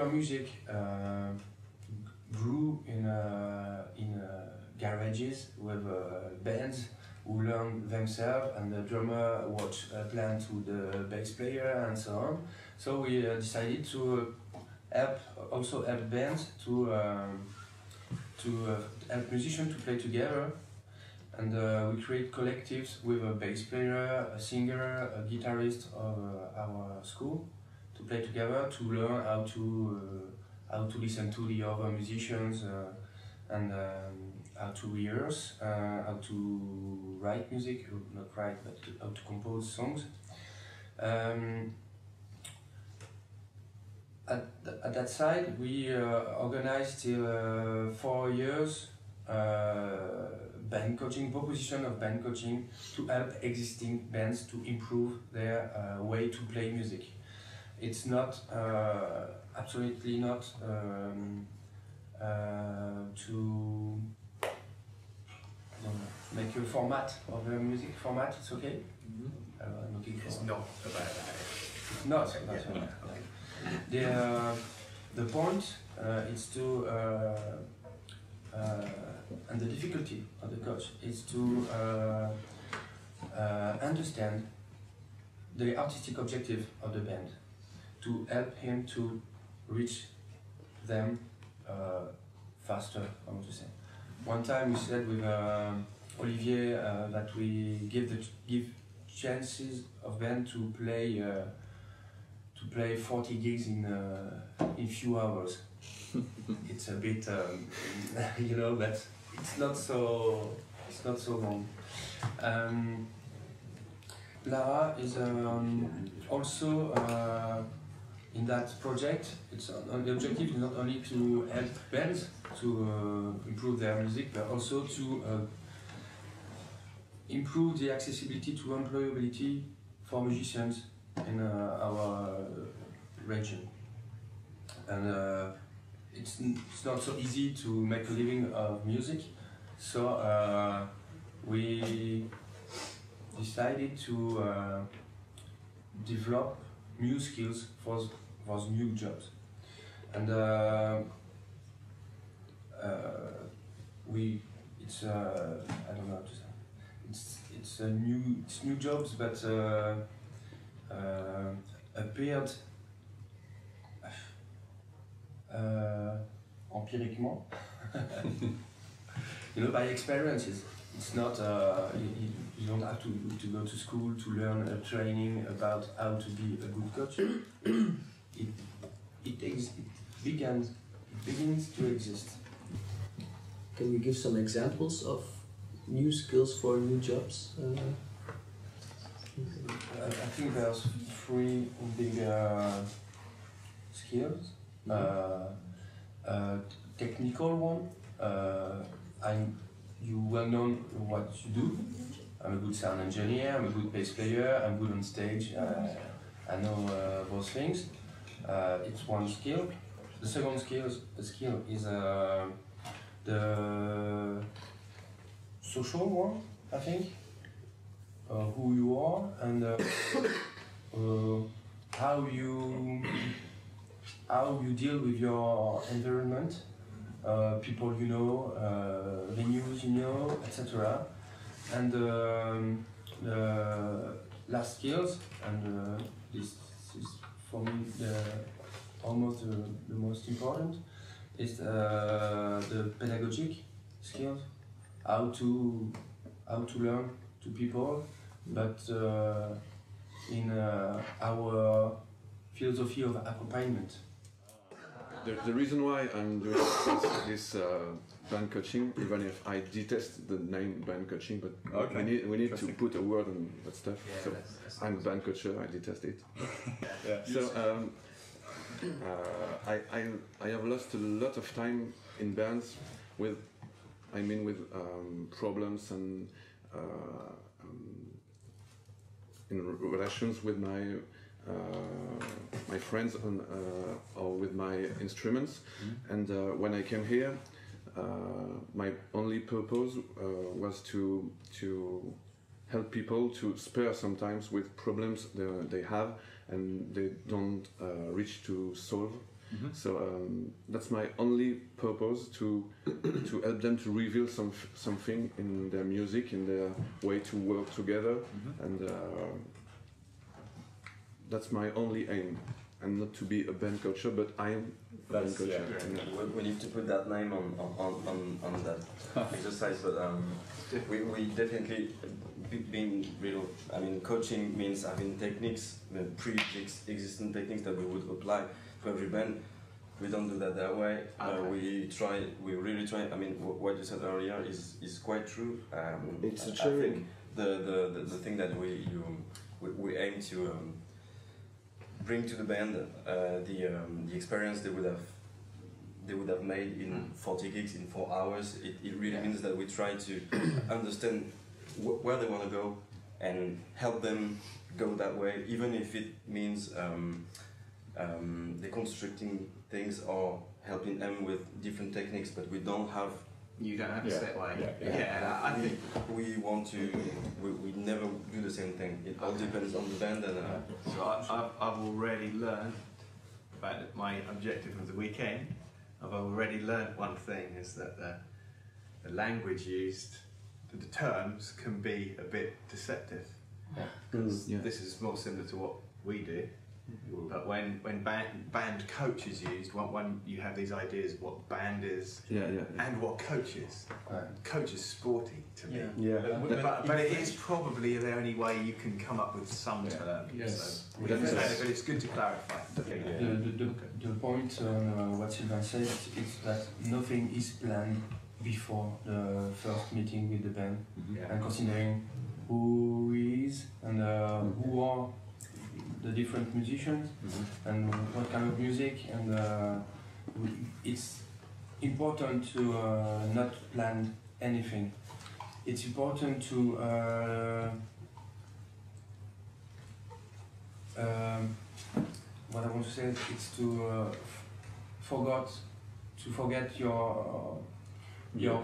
popular music grew in garages with bands who learn themselves, and the drummer watch plan to the bass player and so on. So we decided to also help bands to help musicians to play together, and we create collectives with a bass player, a singer, a guitarist of our school to play together to learn how to listen to the other musicians and how to rehearse, how to write music, not write, but how to compose songs. At that side, we organized till 4 years band coaching, proposition of band coaching to help existing bands to improve their way to play music. It's not absolutely not to make a format of a music format. It's okay. I'm looking for. It's not a bad idea. It's not. The point is to and the difficulty of the coach is to understand the artistic objective of the band, to help him to reach them faster, I want to say. One time we said with Olivier that we give chances of band to play 40 gigs in few hours. It's a bit, you know, but it's not so long. Lara is also in that project. The objective is not only to help bands to improve their music, but also to improve the accessibility to employability for musicians in our region. And it's not so easy to make a living of music, so we decided to develop new skills for new jobs. And it's I don't know how to say. It's new jobs, but appeared empiriquement, you know, by experiences. It's not you don't have to go to school to learn a training about how to be a good coach. It begins to exist. Can you give some examples of new skills for new jobs? I think there's 3 big skills. Technical one. You well know what you do. I'm a good sound engineer. I'm a good bass player. I'm good on stage. I know those things. It's one skill. The second skill is the social one, I think. Who you are and how you deal with your environment, people you know, venues you know, etc. And the last skills, and this is for me almost the most important, is the pedagogic skills, how to learn to people, but in our philosophy of accompagnement. The reason why I'm doing this band coaching, even if I detest the name band coaching, but okay. we need to put a word on that stuff. Yeah, so I'm a band coacher, I detest it. Yeah. So I have lost a lot of time in bands with problems and in relations with my friends or with my instruments. And when I came here, my only purpose was to help people to spare sometimes with problems they have and they don't reach to solve. So that's my only purpose, to help them to reveal something in their music, in their way to work together, and that's my only aim. And not to be a band coacher, but I am a band coacher. Yeah. We need to put that name on that exercise, but we definitely being real. I mean, coaching means having techniques, pre-existing techniques that we would apply to every band. We don't do that way. Okay. We really try. I mean, what you said earlier is quite true. It's a I think the thing that we aim to bring to the band, the experience they would have made in 40 gigs in 4 hours. It really means that we try to understand where they want to go and help them go that way, even if it means deconstructing things or helping them with different techniques. But we don't have. You don't have a set way. I think we want to. We never do the same thing. It all depends on the band. And so I've already learned about my objective of the weekend. I've already learned one thing, is that the language used, the terms can be a bit deceptive. Because this is more similar to what we do. But when band coach is used, when you have these ideas of what band is and what coach is. Coach is sporty to me. But it is probably the only way you can come up with some term. Yes. So, but it's good to clarify. The point on what Sylvain said is that nothing is planned before the first meeting with the band, and considering who is and who are the different musicians and what kind of music, and it's important to not plan anything. It's important to what I want to say is to forget your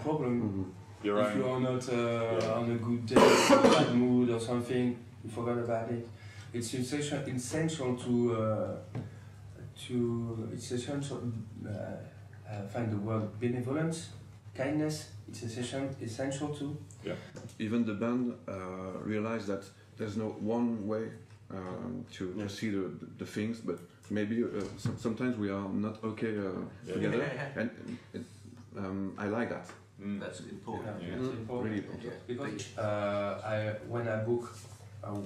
problem. If you are not on a good day, bad mood or something, you forgot about it. It's essential to find the word benevolence, kindness. It's essential too. Yeah. Even the band realize that there's no one way to see the things, but maybe sometimes we are not okay together, and I like that. That's important. That's important. Really important. Because when I book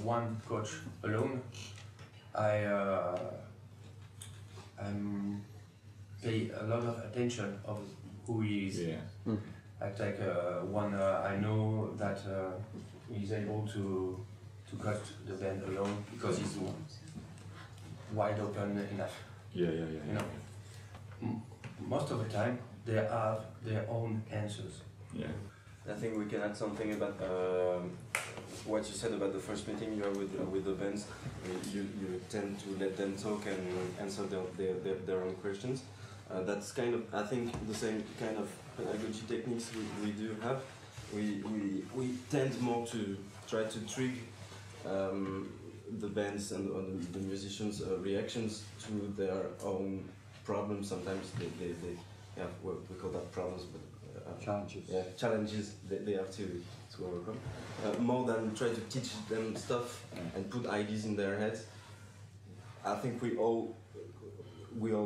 one coach alone, I pay a lot of attention of who he is. I take one I know that he's able to cut the band alone because he's wide open enough. You know, most of the time they have their own answers. I think we can add something about what you said about the first meeting you have with the bands. You tend to let them talk and answer their own questions. That's kind of, I think, the same kind of pedagogy techniques we do have. We tend more to try to trick the bands and the musicians' reactions to their own problems. Sometimes they have what we call that problems, but challenges. Yeah, challenges they have to overcome. More than try to teach them stuff and put ideas in their heads. I think we all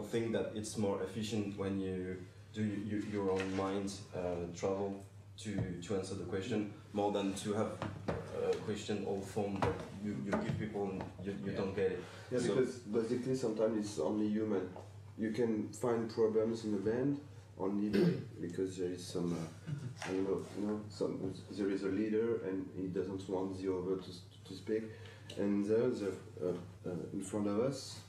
think that it's more efficient when you do your own mind travel to answer the question, more than to have a question all formed that you give people and you don't get it. Yeah, so because basically sometimes it's only human. You can find problems in a band only because there is some, there is a leader and he doesn't want the other to speak, and there's in front of us,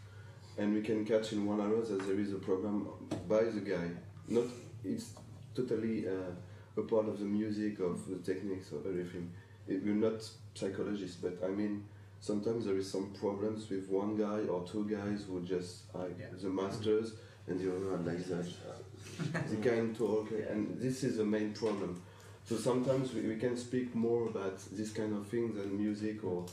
and we can catch in 1 hour that there is a problem by the guy. Not, it's totally a part of the music, of the techniques, of everything. We're not psychologists, but I mean, sometimes there is some problems with one guy or two guys who just are the masters, and the other are like that. They can't talk, and this is the main problem. So sometimes we can speak more about this kind of things than music or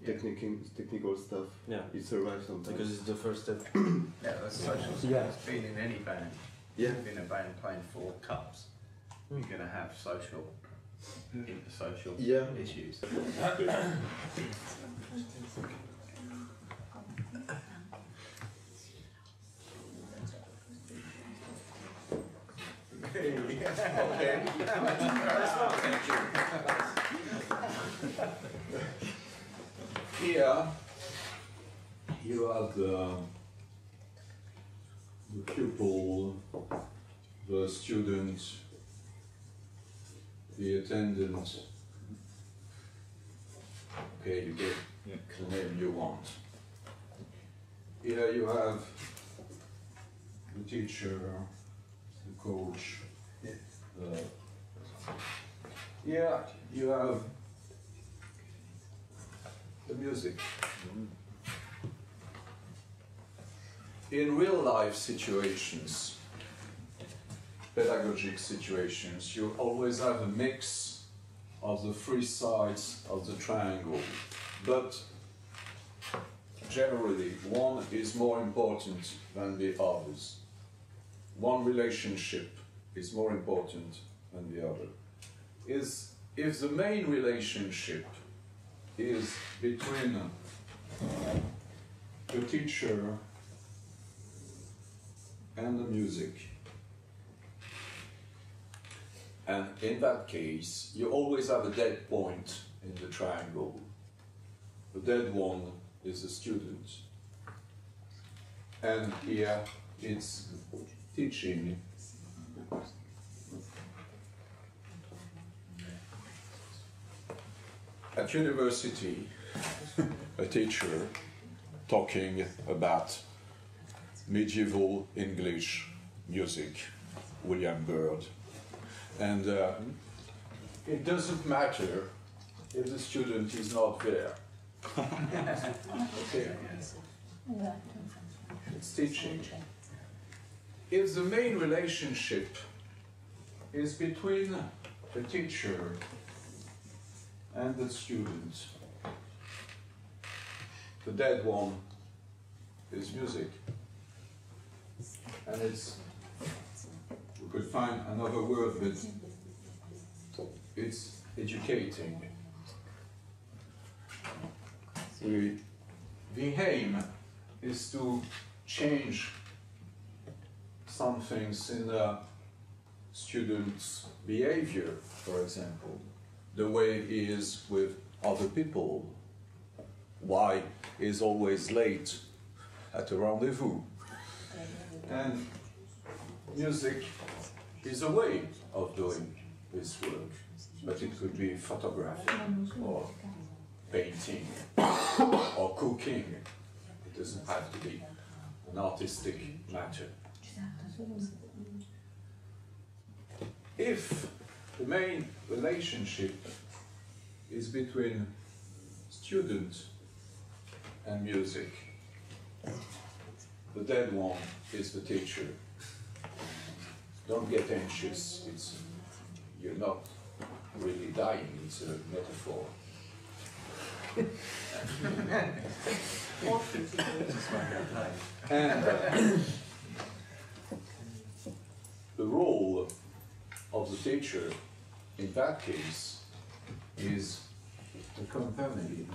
technical stuff. Yeah. It's alright sometimes. Because it's the first step. Yeah, that's social skills. Yeah. Being in any band, Yeah. in a band playing 4 cups, you're going to have social, intersocial Yeah. issues. Here you have the pupil, the student, the attendant. Okay, you get the name you want. Here you have the teacher, the coach. Here you have the music. In real life situations, pedagogic situations, you always have a mix of the 3 sides of the triangle, but generally one is more important than the others. One relationship is more important than the other. If the main relationship is between the teacher and the music, and in that case you always have a dead point in the triangle. The dead one is the student, and here it's teaching. At university, a teacher talking about medieval English music, William Byrd, and it doesn't matter if the student is not there. Okay. It's teaching. If the main relationship is between the teacher and the student, the dead one is music. And it's, we could find another word, but it's educating. The aim is to change some things in the student's behavior, for example. The way he is with other people, why he is always late at a rendezvous. And music is a way of doing this work, but it could be photography or painting or cooking. It doesn't have to be an artistic matter. If the main relationship is between student and music, the dead one is the teacher. Don't get anxious, you're not really dying, it's a metaphor. And the role of the teacher in that case is to accompany.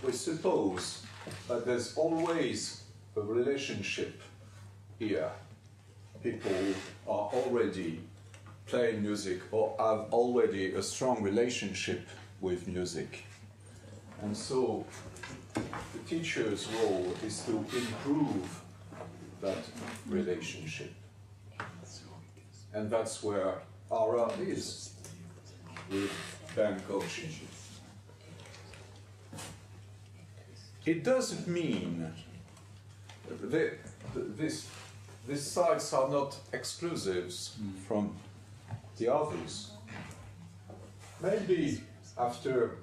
We suppose that there's always a relationship here. People are already playing music or have already a strong relationship with music. And so the teacher's role is to improve that relationship. And that's where Ara is with Bandcoaching. It doesn't mean that these sides are not exclusives from the others. Maybe after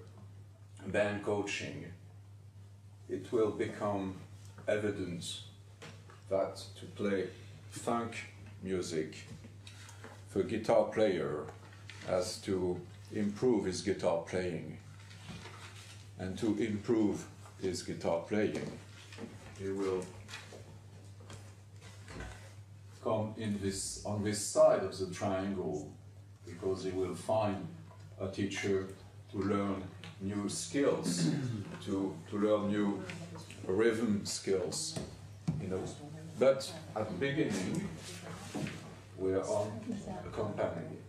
Bandcoaching, it will become evident that to play funk music if a guitar player has to improve his guitar playing, and to improve his guitar playing, he will come on this side of the triangle, because he will find a teacher to learn new skills, to learn new rhythm skills, you know. But at the beginning, we are on accompagnement.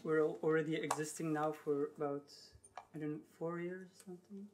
We're already existing now for about, I don't know, 4 years or something.